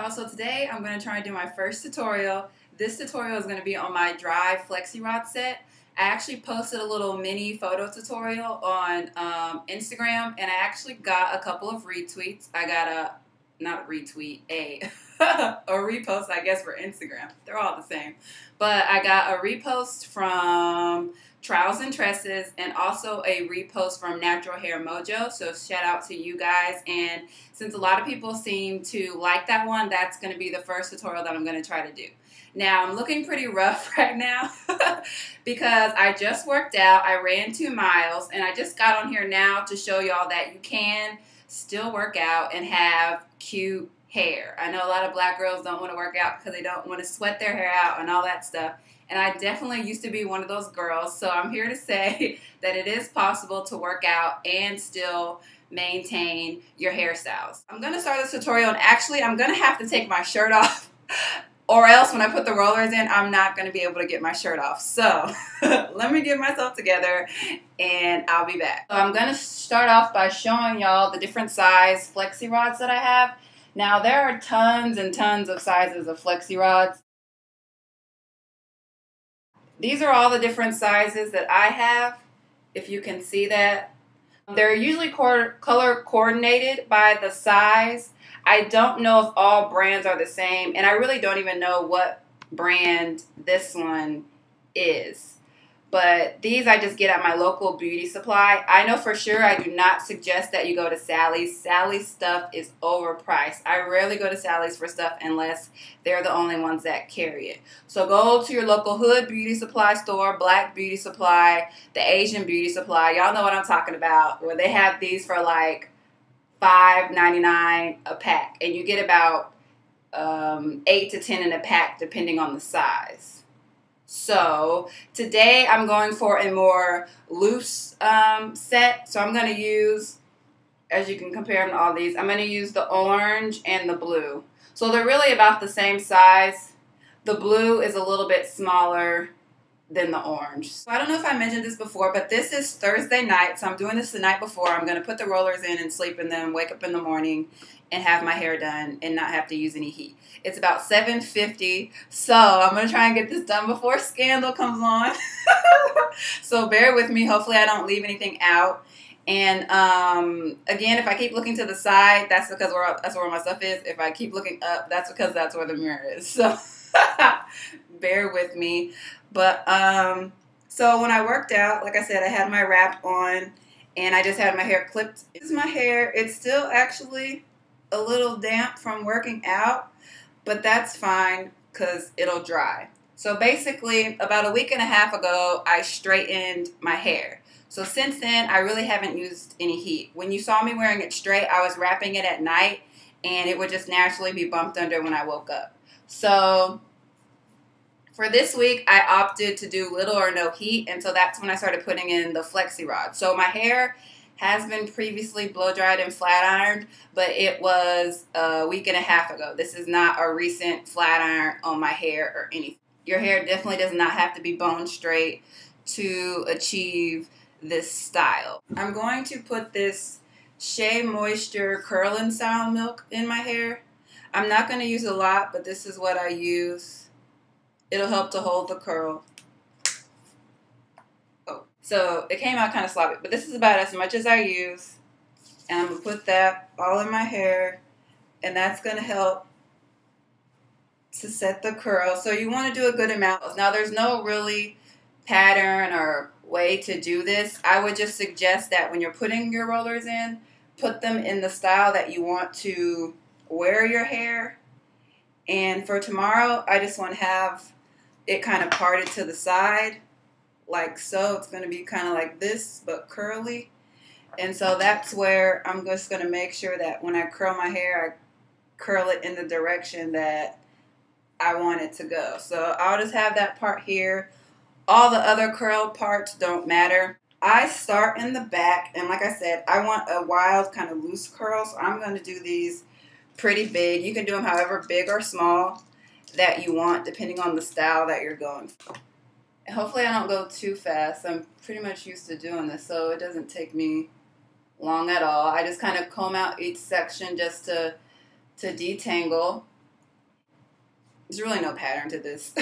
y'all, so today I'm going to try and do my first tutorial. This tutorial is going to be on my dry Flexi Rod set. I actually posted a little mini photo tutorial on Instagram, and I actually got a couple of retweets. I got a, not a retweet, a repost, I guess, for Instagram. They're all the same. But I got a repost from Trials and Tresses and also a repost from Natural Hair Mojo. So shout out to you guys. And since a lot of people seem to like that one, that's going to be the first tutorial that I'm going to try to do. Now, I'm looking pretty rough right now because I just worked out. I ran 2 miles, and I just got on here now to show y'all that you can still work out and have cute hair. I know a lot of black girls don't want to work out because they don't want to sweat their hair out and all that stuff. And I definitely used to be one of those girls. So I'm here to say that it is possible to work out and still maintain your hairstyles. I'm going to start this tutorial, and actually I'm going to have to take my shirt off or else when I put the rollers in, I'm not going to be able to get my shirt off. So let me get myself together and I'll be back. So I'm going to start off by showing y'all the different size Flexi Rods that I have. Now there are tons and tons of sizes of Flexi Rods. These are all the different sizes that I have, if you can see that. They're usually color coordinated by the size. I don't know if all brands are the same, and I really don't even know what brand this one is. But these I just get at my local beauty supply. I know for sure I do not suggest that you go to Sally's. Sally's stuff is overpriced. I rarely go to Sally's for stuff unless they're the only ones that carry it. So go to your local hood beauty supply store, black beauty supply, the Asian beauty supply. Y'all know what I'm talking about, where they have these for like $5.99 a pack. And you get about 8 to 10 in a pack depending on the size. So today I'm going for a more loose set. So I'm going to use, as you can compare them to all these, I'm going to use the orange and the blue. So they're really about the same size. The blue is a little bit smaller than the orange. So I don't know if I mentioned this before, but this is Thursday night. So I'm doing this the night before. I'm going to put the rollers in and sleep in them, wake up in the morning and have my hair done and not have to use any heat. It's about 7:50, so I'm going to try and get this done before Scandal comes on. So bear with me. Hopefully I don't leave anything out. And again, if I keep looking to the side, that's because that's where my stuff is. If I keep looking up, that's because that's where the mirror is. So bear with me. But so when I worked out, like I said, I had my wrap on and I just had my hair clipped. This is my hair. It's still actually a little damp from working out, but that's fine because it'll dry. So basically, about a week and a half ago, I straightened my hair. So since then, I really haven't used any heat. When you saw me wearing it straight, I was wrapping it at night, and it would just naturally be bumped under when I woke up. So for this week, I opted to do little or no heat, and so that's when I started putting in the Flexi Rod. So my hair has been previously blow dried and flat ironed, but it was a week and a half ago. This is not a recent flat iron on my hair or anything. Your hair definitely does not have to be bone straight to achieve this style. I'm going to put this Shea Moisture Curl and Style Milk in my hair. I'm not going to use a lot, but this is what I use. It'll help to hold the curl. So it came out kind of sloppy, but this is about as much as I use. And I'm going to put that all in my hair, and that's going to help to set the curl. So you want to do a good amount. Now there's no really pattern or way to do this. I would just suggest that when you're putting your rollers in, put them in the style that you want to wear your hair. And for tomorrow, I just want to have it kind of parted to the side. Like so. It's going to be kind of like this, but curly. And so that's where I'm just going to make sure that when I curl my hair, I curl it in the direction that I want it to go. So I'll just have that part here. All the other curl parts don't matter. I start in the back, and like I said, I want a wild kind of loose curl, so I'm going to do these pretty big. You can do them however big or small that you want, depending on the style that you're going for. Hopefully I don't go too fast. I'm pretty much used to doing this, so it doesn't take me long at all. I just kind of comb out each section just to detangle. There's really no pattern to this.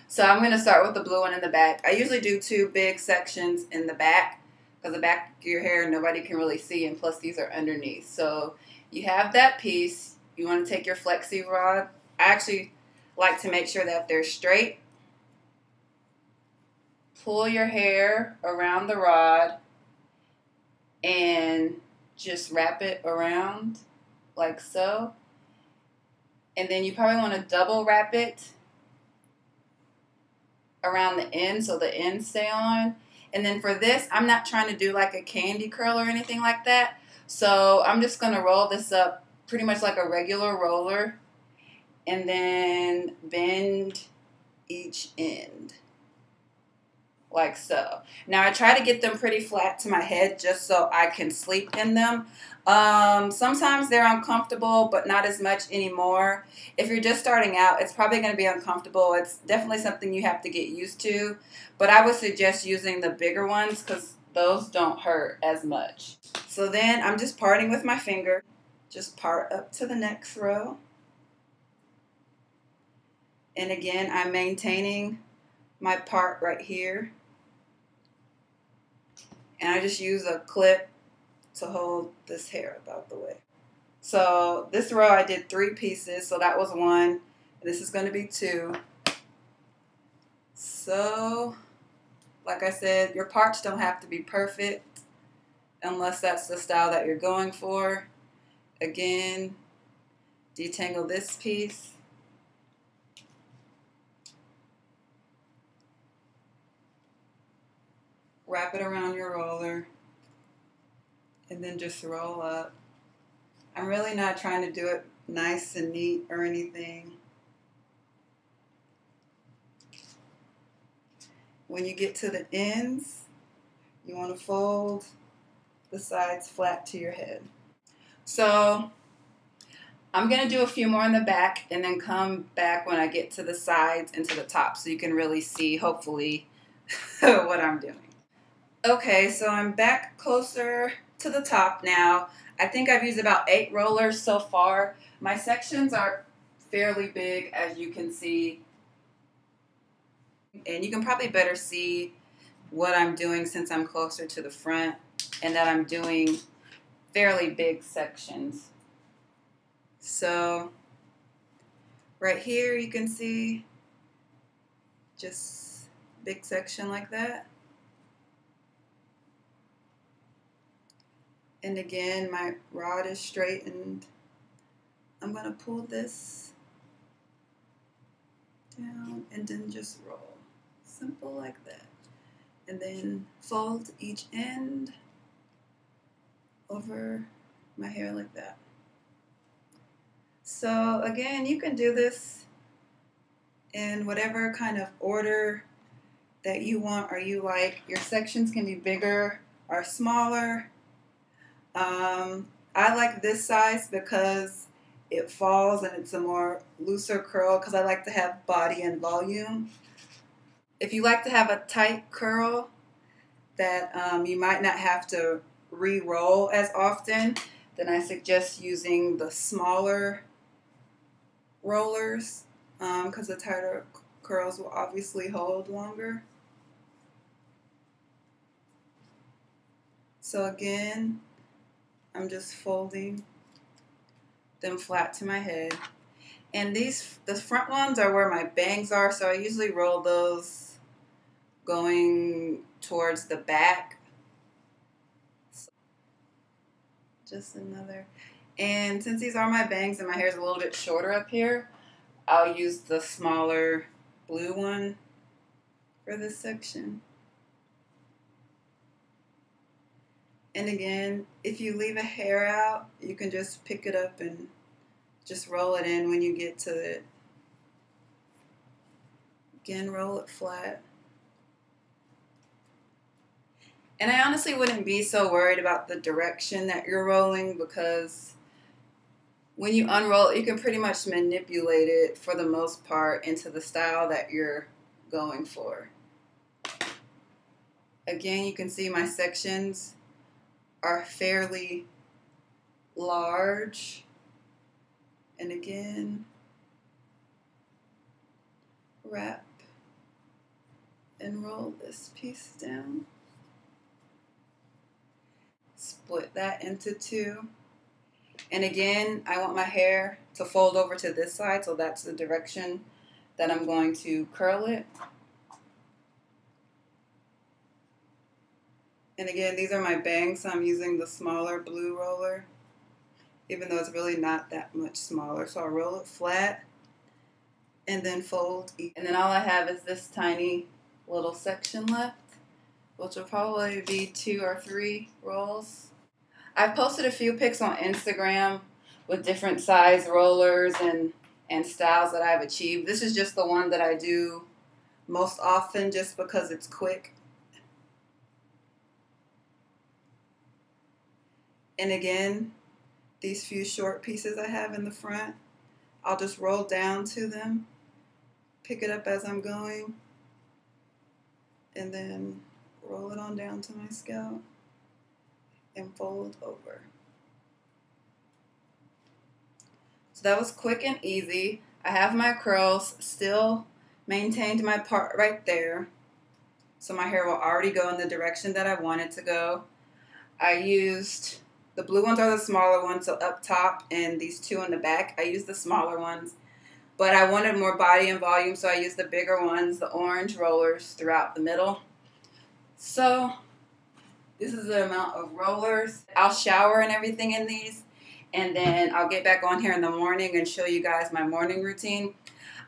So I'm going to start with the blue one in the back. I usually do 2 big sections in the back because the back of your hair nobody can really see, and plus these are underneath. So you have that piece. You want to take your Flexi Rod. I actually like to make sure that they're straight. Pull your hair around the rod and just wrap it around like so. And then you probably want to double wrap it around the end so the ends stay on. And then for this, I'm not trying to do like a candy curl or anything like that. So I'm just going to roll this up pretty much like a regular roller and then bend each end like so. Now I try to get them pretty flat to my head just so I can sleep in them. Sometimes they're uncomfortable, but not as much anymore. If you're just starting out, it's probably going to be uncomfortable. It's definitely something you have to get used to, but I would suggest using the bigger ones because those don't hurt as much. So then I'm just parting with my finger. Just part up to the next row. And again, I'm maintaining my part right here. And I just use a clip to hold this hair up out the way. So this row I did 3 pieces, so that was 1. This is going to be 2. So, like I said, your parts don't have to be perfect unless that's the style that you're going for. Again, detangle this piece. Wrap it around your roller. And then just roll up. I'm really not trying to do it nice and neat or anything. When you get to the ends, you want to fold the sides flat to your head. So I'm going to do a few more in the back and then come back when I get to the sides and to the top so you can really see, hopefully, what I'm doing. Okay, so I'm back closer to the top now. I think I've used about 8 rollers so far. My sections are fairly big, as you can see. And you can probably better see what I'm doing since I'm closer to the front and that I'm doing fairly big sections. So right here you can see just big section like that. And again, my rod is straightened. I'm going to pull this down and then just roll. Simple like that. And then fold each end over my hair like that. So again, you can do this in whatever kind of order that you want or you like. Your sections can be bigger or smaller. I like this size because it falls and it's a more looser curl because I like to have body and volume. If you like to have a tight curl that you might not have to re-roll as often, then I suggest using the smaller rollers because the tighter curls will obviously hold longer. So again, I'm just folding them flat to my head. And the front ones are where my bangs are, so I usually roll those going towards the back. So just another. And since these are my bangs and my hair is a little bit shorter up here, I'll use the smaller blue one for this section. And again, if you leave a hair out, you can just pick it up and just roll it in when you get to it. Again, roll it flat. And I honestly wouldn't be so worried about the direction that you're rolling because when you unroll it, you can pretty much manipulate it for the most part into the style that you're going for. Again, you can see my sections are fairly large. And again, wrap and roll this piece down. Split that into two. And again, I want my hair to fold over to this side, so that's the direction that I'm going to curl it. And again, these are my bangs, so I'm using the smaller blue roller, even though it's really not that much smaller. So I'll roll it flat and then fold. And then all I have is this tiny little section left, which will probably be 2 or 3 rolls. I've posted a few pics on Instagram with different size rollers and styles that I've achieved. This is just the one that I do most often just because it's quick. And again, these few short pieces I have in the front, I'll just roll down to them, pick it up as I'm going, and then roll it on down to my scalp and fold over. So that was quick and easy. I have my curls, still maintained my part right there, so my hair will already go in the direction that I want it to go. I used, the blue ones are the smaller ones, so up top, and these 2 in the back, I used the smaller ones. But I wanted more body and volume, so I used the bigger ones, the orange rollers, throughout the middle. So this is the amount of rollers. I'll shower and everything in these, and then I'll get back on here in the morning and show you guys my morning routine.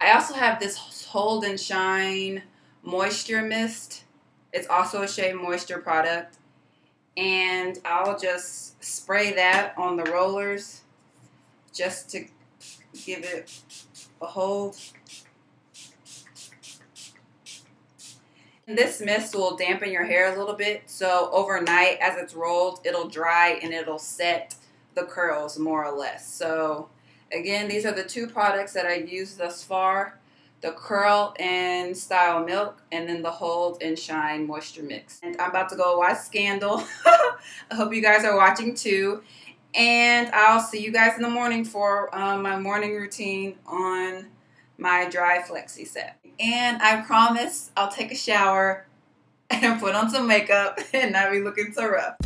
I also have this Hold and Shine Moisture Mist. It's also a Shea Moisture product. And I'll just spray that on the rollers just to give it a hold. And this mist will dampen your hair a little bit, so overnight as it's rolled, it'll dry and it'll set the curls more or less. So again, these are the 2 products that I've used thus far. The Curl and Style Milk, and then the Hold and Shine Moisture Mix. And I'm about to go watch Scandal. I hope you guys are watching too. And I'll see you guys in the morning for my morning routine on my dry Flexi set. And I promise I'll take a shower and put on some makeup and not be looking so rough.